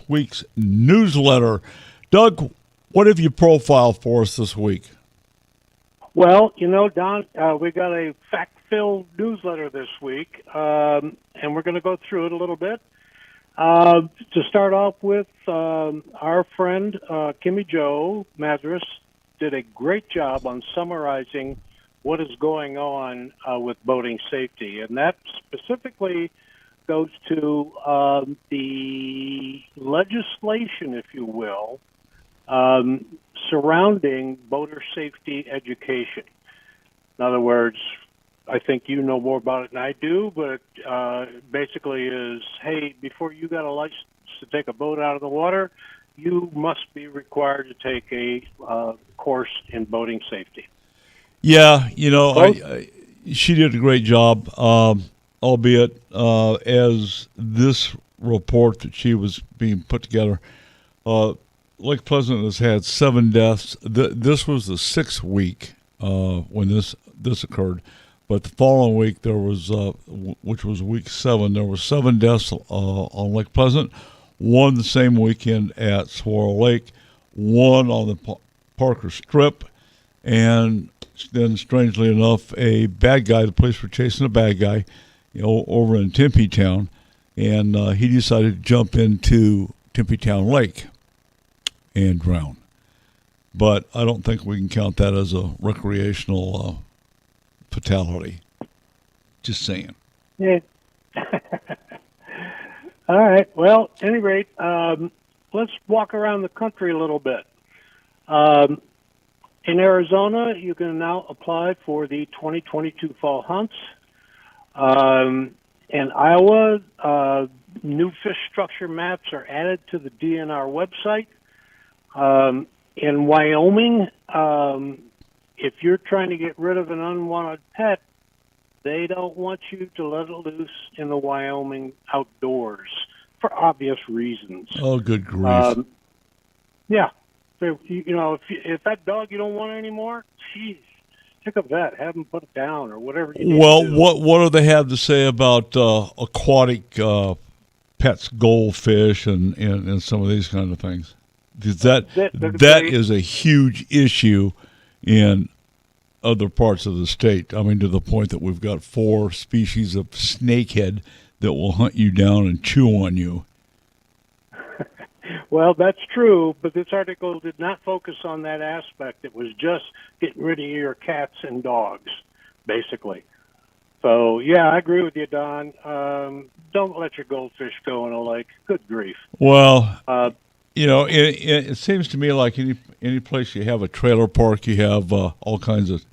week's newsletter. Doug, what have you profiled for us this week? Well, Don, we got a fact-filled newsletter this week, and we're going to go through it a little bit. To start off with, our friend Kimmy Jo Madras did a great job on summarizing what is going on with boating safety, and that specifically goes to the legislation, if you will, surrounding boater safety education. In other words, I think you know more about it than I do, but basically is, hey, before you got a license to take a boat out of the water, you must be required to take a course in boating safety. Yeah, she did a great job, albeit as this report that she was being put together, Lake Pleasant has had 7 deaths. This was the 6th week when this occurred. But the following week, there was, which was week 7, there were 7 deaths on Lake Pleasant. 1 the same weekend at Saguaro Lake, 1 on the Parker Strip, and then, strangely enough, a bad guy. The police were chasing a bad guy, over in Tempe Town, and he decided to jump into Tempe Town Lake and drown. But I don't think we can count that as a recreational fatality. Just saying. Yeah. All right. Well, at any rate, let's walk around the country a little bit. In Arizona, you can now apply for the 2022 fall hunts. In Iowa, new fish structure maps are added to the DNR website. In Wyoming, if you're trying to get rid of an unwanted pet, they don't want you to let it loose in the Wyoming outdoors for obvious reasons. Oh, good grief. Yeah. So, if that dog you don't want anymore, geez, pick a vet, have them put it down or whatever you need to do. What do they have to say about aquatic pets, goldfish, and some of these kind of things? Because that is a huge issue in other parts of the state. I mean, to the point that we've got 4 species of snakehead that will hunt you down and chew on you. Well, that's true, but this article did not focus on that aspect. It was just getting rid of your cats and dogs, basically. So, yeah, I agree with you, Don. Don't let your goldfish go in a lake. Good grief. Well, it seems to me like any place you have a trailer park, you have all kinds of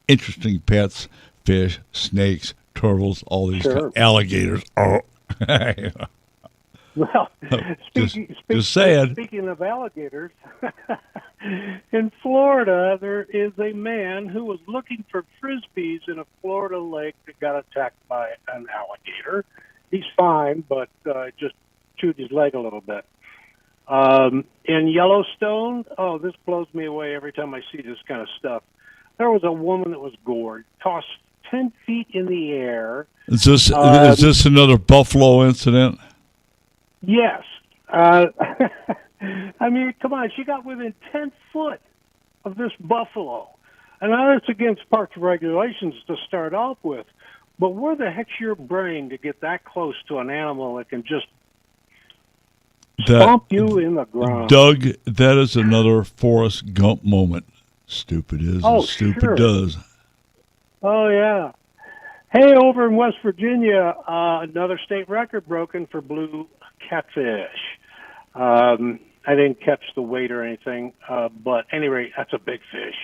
interesting pets, fish, snakes, turtles, all these alligators. Oh, well, just saying. Speaking of alligators, in Florida, there is a man who was looking for Frisbees in a Florida lake that got attacked by an alligator. He's fine, but just chewed his leg a little bit. In Yellowstone, this blows me away every time I see this kind of stuff. There was a woman that was gored, tossed 10 feet in the air. Is this another buffalo incident? Yes. I mean, come on. She got within 10 foot of this buffalo. And I know it's against park regulations to start off with, but where the heck's your brain to get that close to an animal that can just stomp you in the ground? Doug, that is another Forrest Gump moment. Stupid is and stupid does. Oh, yeah. Hey, over in West Virginia, another state record broken for blue catfish. I didn't catch the weight or anything, but at any rate, that's a big fish.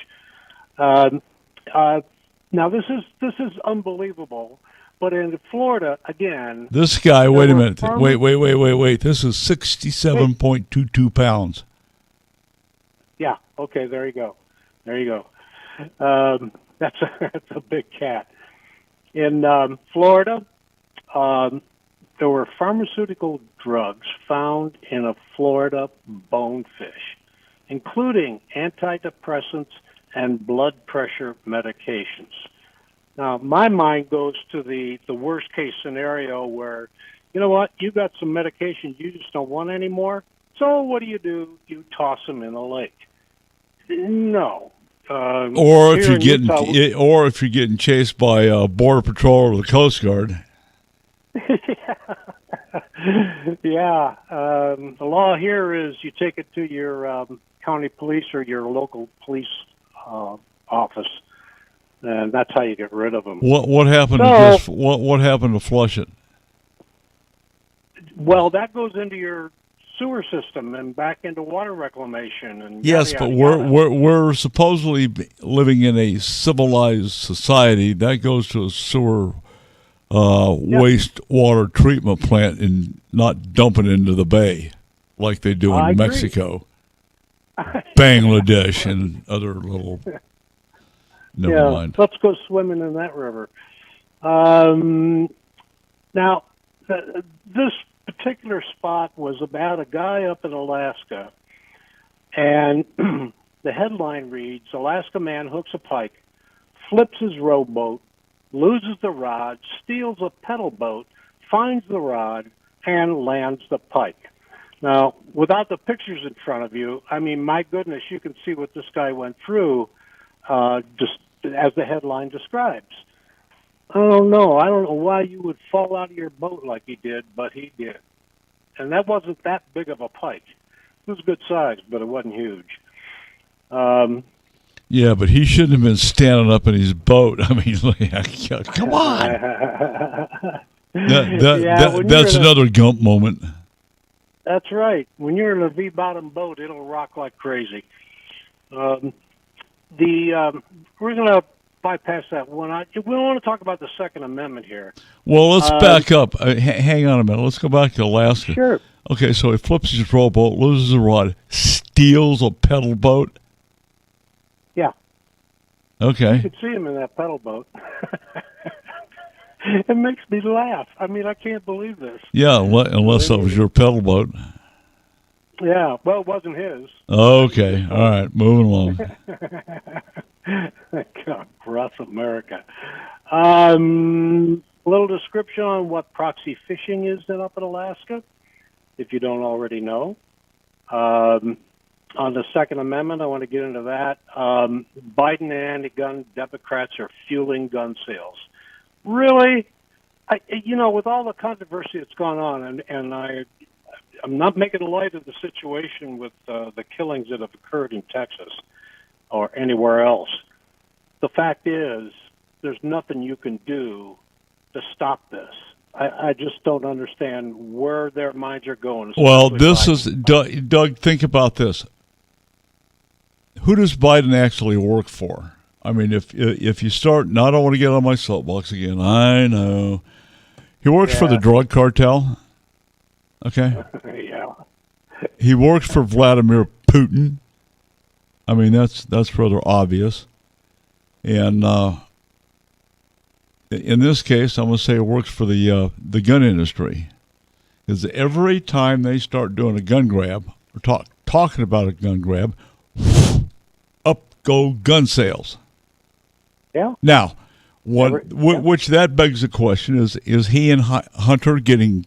Now, this is unbelievable. But in Florida, again... This guy, wait a minute. Wait. This is 67.22 pounds. Yeah, okay, there you go. That's a big cat. In Florida, there were pharmaceutical drugs found in a Florida bonefish, including antidepressants and blood pressure medications. Now, my mind goes to the worst case scenario where, you know what? You got some medications you just don't want anymore. So what do? You toss them in the lake. No. Or if you're getting chased by Border Patrol or the Coast Guard. Yeah. The law here is you take it to your county police or your local police office, and that's how you get rid of them. What happened what happened to flush it? Well, that goes into your sewer system and back into water reclamation. And yes, yada, but yada, yada. we're supposedly living in a civilized society. That goes to a sewer wastewater treatment plant and not dump it into the bay like they do in Mexico, Bangladesh, and other little. Never mind. Let's go swimming in that river. Now, this particular spot was about a guy up in Alaska, and the headline reads, Alaska man hooks a pike, flips his rowboat, loses the rod, steals a pedal boat, finds the rod, and lands the pike. Now, without the pictures in front of you, I mean, my goodness, you can see what this guy went through, just as the headline describes. I don't know why you would fall out of your boat like he did, but he did. And that wasn't that big of a pike. It was good size, but it wasn't huge. Yeah, but he shouldn't have been standing up in his boat. I mean, come on. That's another Gump moment. That's right. When you're in a V-bottom boat, it'll rock like crazy. We're going to bypass that one. We want to talk about the Second Amendment here. Well, let's back up. Hang on a minute. Let's go back to Alaska. Sure. Okay, so he flips his rowboat, loses a rod, steals a pedal boat. Yeah. Okay. You could see him in that pedal boat. It makes me laugh. I mean, I can't believe this. Yeah, unless that was your pedal boat. Yeah, well, it wasn't his. Okay, all right, moving along. God bless America. A little description on what proxy fishing is up in Alaska, if you don't already know. On the Second Amendment, I want to get into that. Biden and anti-gun Democrats are fueling gun sales. Really? With all the controversy that's gone on, and I'm not making light of the situation with the killings that have occurred in Texas or anywhere else. The fact is, there's nothing you can do to stop this. I just don't understand where their minds are going. Well, this is, Doug, think about this. Who does Biden actually work for? I mean, if you start, now I don't want to get on my soapbox again. I know. He works for the drug cartel. Okay? Yeah. He works for Vladimir Putin. I mean, that's rather obvious. And in this case, I'm going to say it works for the gun industry. Because every time they start doing a gun grab, or talking about a gun grab, up go gun sales. Yeah. Now, which that begs the question is he and Hunter getting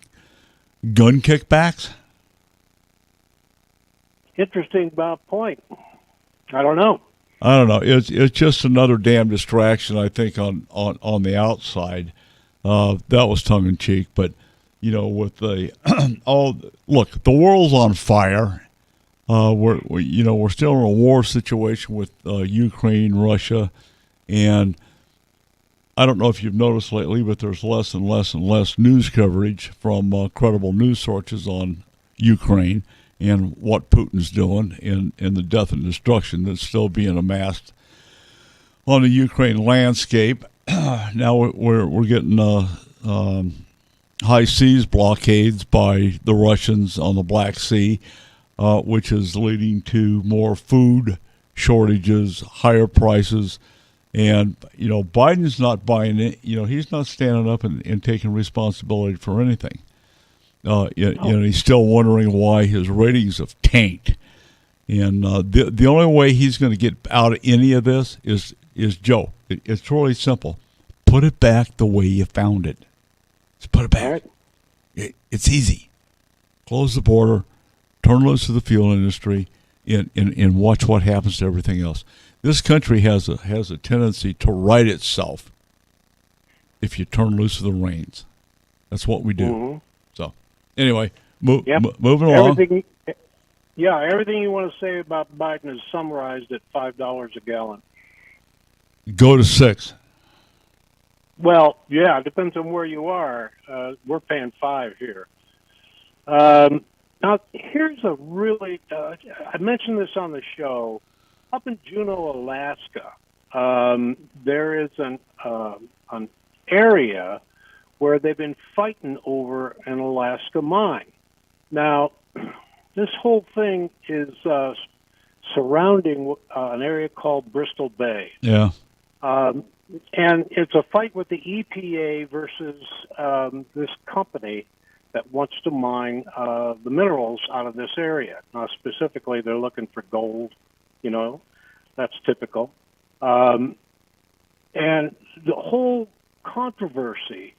gun kickbacks? Interesting point. I don't know. It's just another damn distraction, I think, on the outside. That was tongue in cheek, but with the look, the world's on fire. We're still in a war situation with Ukraine, Russia, and I don't know if you've noticed lately, but there's less and less and less news coverage from credible news sources on Ukraine and what Putin's doing and the death and destruction that's still being amassed on the Ukraine landscape. Now we're getting high seas blockades by the Russians on the Black Sea, which is leading to more food shortages, higher prices. And, Biden's not buying it. He's not standing up and taking responsibility for anything. He's still wondering why his ratings have tanked. And the only way he's going to get out of any of this is Joe. It's really simple. Put it back the way you found it. Just put it back. It's easy. Close the border, turn loose to the fuel industry, and watch what happens to everything else. This country has a tendency to right itself if you turn loose the reins. That's what we do. Mm-hmm. So, anyway, moving along. Everything you want to say about Biden is summarized at $5 a gallon. Go to $6. Well, yeah, it depends on where you are. We're paying $5 here. Now, here's a really, I mentioned this on the show. Up in Juneau, Alaska, there is an area where they've been fighting over an Alaska mine. Now, this whole thing is surrounding an area called Bristol Bay. Yeah. And it's a fight with the EPA versus this company that wants to mine the minerals out of this area. Now, specifically, they're looking for gold. That's typical. And the whole controversy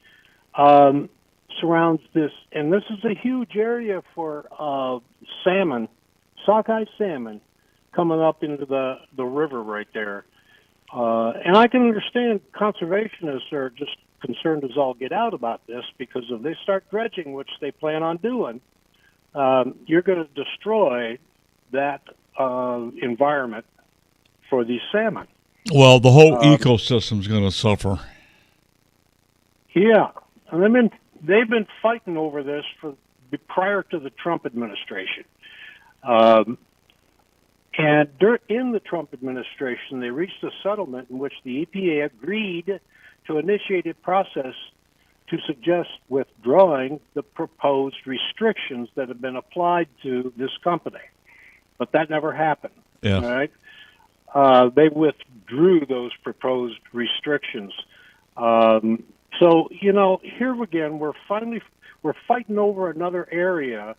surrounds this, and this is a huge area for salmon, sockeye salmon, coming up into the river right there. And I can understand conservationists are just concerned as all get out about this, because if they start dredging, which they plan on doing, you're going to destroy that environment for these salmon. Well, the whole ecosystem's going to suffer. Yeah, and they've been fighting over this prior to the Trump administration. And in the Trump administration, they reached a settlement in which the EPA agreed to initiate a process to suggest withdrawing the proposed restrictions that have been applied to this company. But that never happened. Yeah. All right? They withdrew those proposed restrictions. So, here again, we're fighting over another area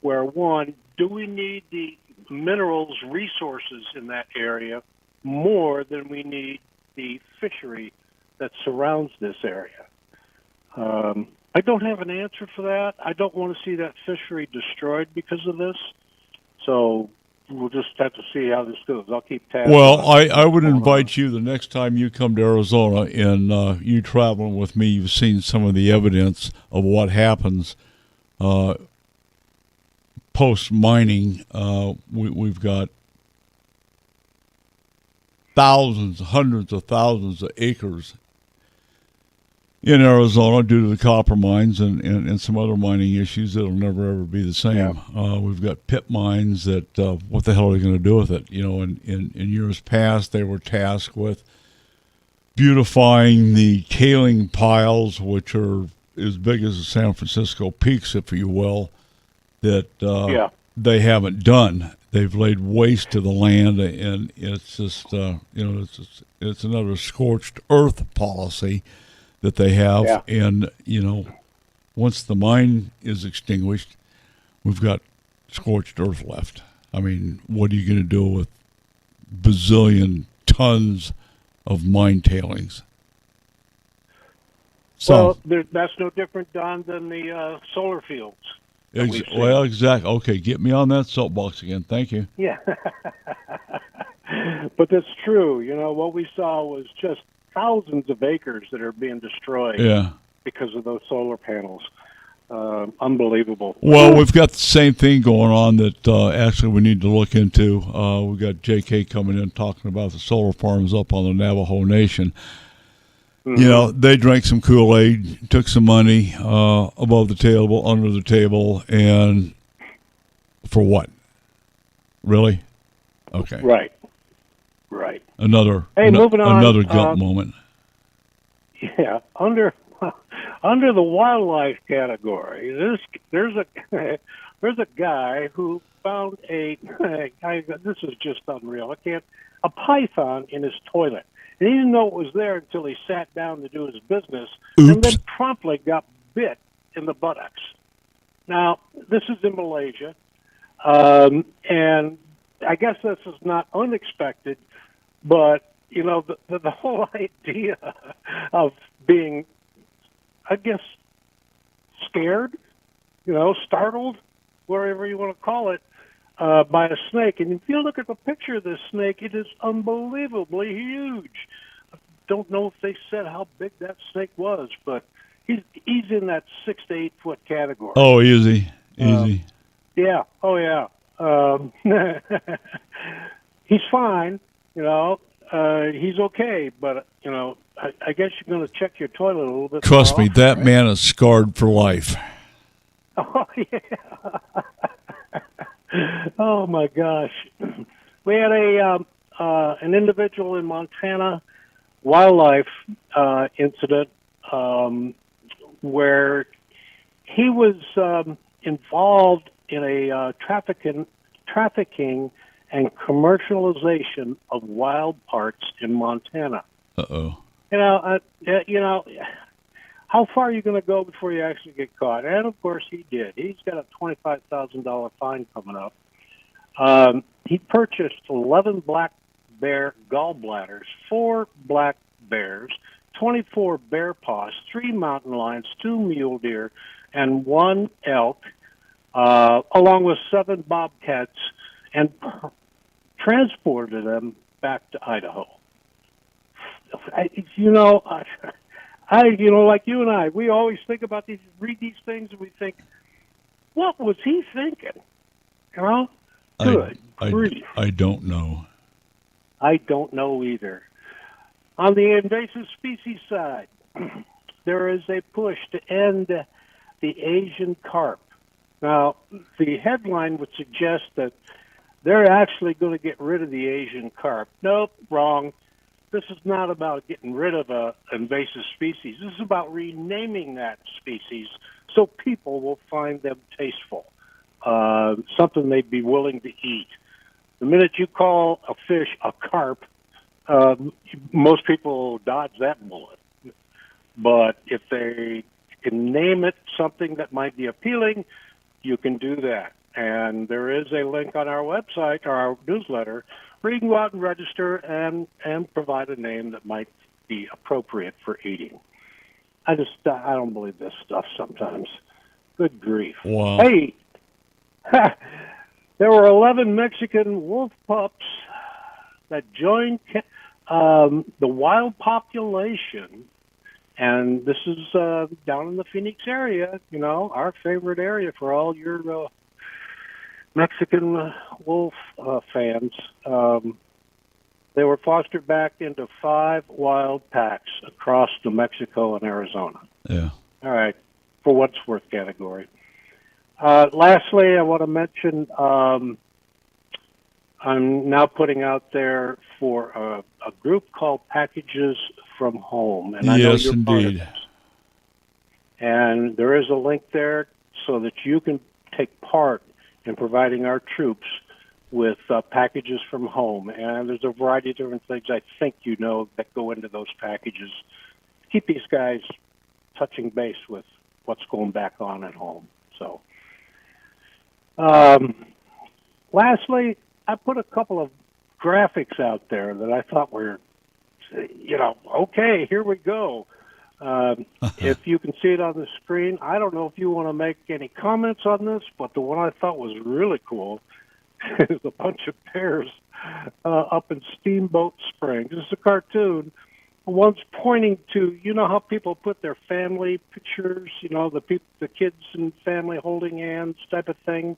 where, one, do we need the minerals resources in that area more than we need the fishery that surrounds this area? I don't have an answer for that. I don't want to see that fishery destroyed because of this. So we'll just have to see how this goes. I'll keep tabs. Well, I would invite you the next time you come to Arizona and you traveling with me, you've seen some of the evidence of what happens post-mining. We've got thousands, hundreds of thousands of acres in Arizona due to the copper mines and some other mining issues that'll never, ever be the same. Yeah. We've got pit mines that, what the hell are they going to do with it? In years past, they were tasked with beautifying the tailing piles, which are as big as the San Francisco peaks, if you will, that they haven't done. They've laid waste to the land, and it's just, it's another scorched earth policy that they have. Yeah. And, once the mine is extinguished, we've got scorched earth left. I mean, what are you going to do with bazillion tons of mine tailings? So, well, that's no different, Don, than the solar fields. Well, exactly. Okay, get me on that soapbox again. Thank you. Yeah. But that's true. What we saw was just thousands of acres that are being destroyed because of those solar panels. Unbelievable. Well, we've got the same thing going on that actually we need to look into. We've got JK coming in talking about the solar farms up on the Navajo Nation. Mm-hmm. They drank some Kool-Aid, took some money above the table, under the table, and for what? Really? Okay. Right. Another moving on. Another gut moment. Yeah, under the wildlife category, there's a guy who found this is just unreal. A python in his toilet. And he didn't know it was there until he sat down to do his business. Oops. And then promptly got bit in the buttocks. Now, this is in Malaysia, and I guess this is not unexpected, but, the whole idea of being, I guess, scared startled, whatever you want to call it, by a snake. And if you look at the picture of this snake, it is unbelievably huge. Don't know if they said how big that snake was, but he's in that 6 to 8 foot category. Oh, easy. Yeah. Oh, yeah. He's fine. He's okay, but I guess you're going to check your toilet a little bit. Trust me, that right? man is scarred for life. Oh, yeah. Oh, my gosh. We had an individual in Montana wildlife incident where he was involved in a trafficking and commercialization of wild parts in Montana. Uh-oh. How far are you going to go before you actually get caught? And, of course, he did. He's got a $25,000 fine coming up. He purchased 11 black bear gallbladders, 4 black bears, 24 bear paws, 3 mountain lions, 2 mule deer, and 1 elk, along with 7 bobcats, and transported them back to Idaho. Like you and I, we always think about these, read these things, and we think, what was he thinking? Good grief. I don't know. I don't know either. On the invasive species side, there is a push to end the Asian carp. Now, the headline would suggest that they're actually going to get rid of the Asian carp. Nope, wrong. This is not about getting rid of an invasive species. This is about renaming that species so people will find them tasteful, something they'd be willing to eat. The minute you call a fish a carp, most people dodge that bullet. But if they can name it something that might be appealing, you can do that. And there is a link on our website, or our newsletter, where you can go out and register and provide a name that might be appropriate for eating. I don't believe this stuff sometimes. Good grief. Wow. Hey, there were 11 Mexican wolf pups that joined the wild population, and this is down in the Phoenix area, our favorite area for all your Mexican wolf fans. They were fostered back into 5 wild packs across New Mexico and Arizona. Yeah. All right, for what's worth category. Lastly, I want to mention I'm now putting out there for a group called Packages from Home. And I know yes, you're indeed. part of this. And there is a link there so that you can take part in providing our troops with packages from home. And there's a variety of different things I think that go into those packages. Keep these guys touching base with what's going back on at home. So, lastly, I put a couple of graphics out there that I thought were, okay, here we go. If you can see it on the screen, I don't know if you want to make any comments on this, but the one I thought was really cool is a bunch of bears up in Steamboat Springs. This is a cartoon. One's pointing to, how people put their family pictures, the kids and family holding hands type of thing.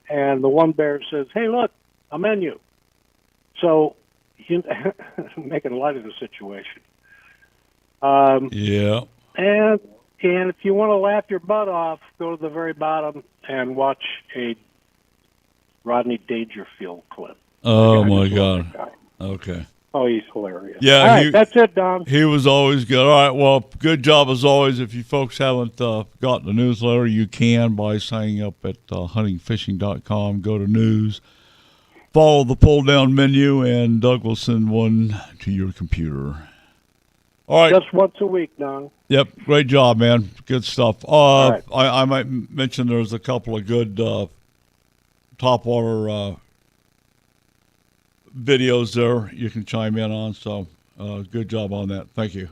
And the one bear says, hey, look, a menu. So, making light of the situation. Yeah. And if you want to laugh your butt off, go to the very bottom and watch a Rodney Dangerfield clip. Oh, my God. Okay. Oh, he's hilarious. Yeah. All right, that's it, Don. He was always good. All right, well, good job as always. If you folks haven't gotten the newsletter, you can by signing up at huntingfishing.com. Go to news, follow the pull-down menu, and Doug will send one to your computer. All right. Just once a week, Don. Yep, great job, man. Good stuff. Right. I might mention there's a couple of good topwater videos there you can chime in on. So good job on that. Thank you.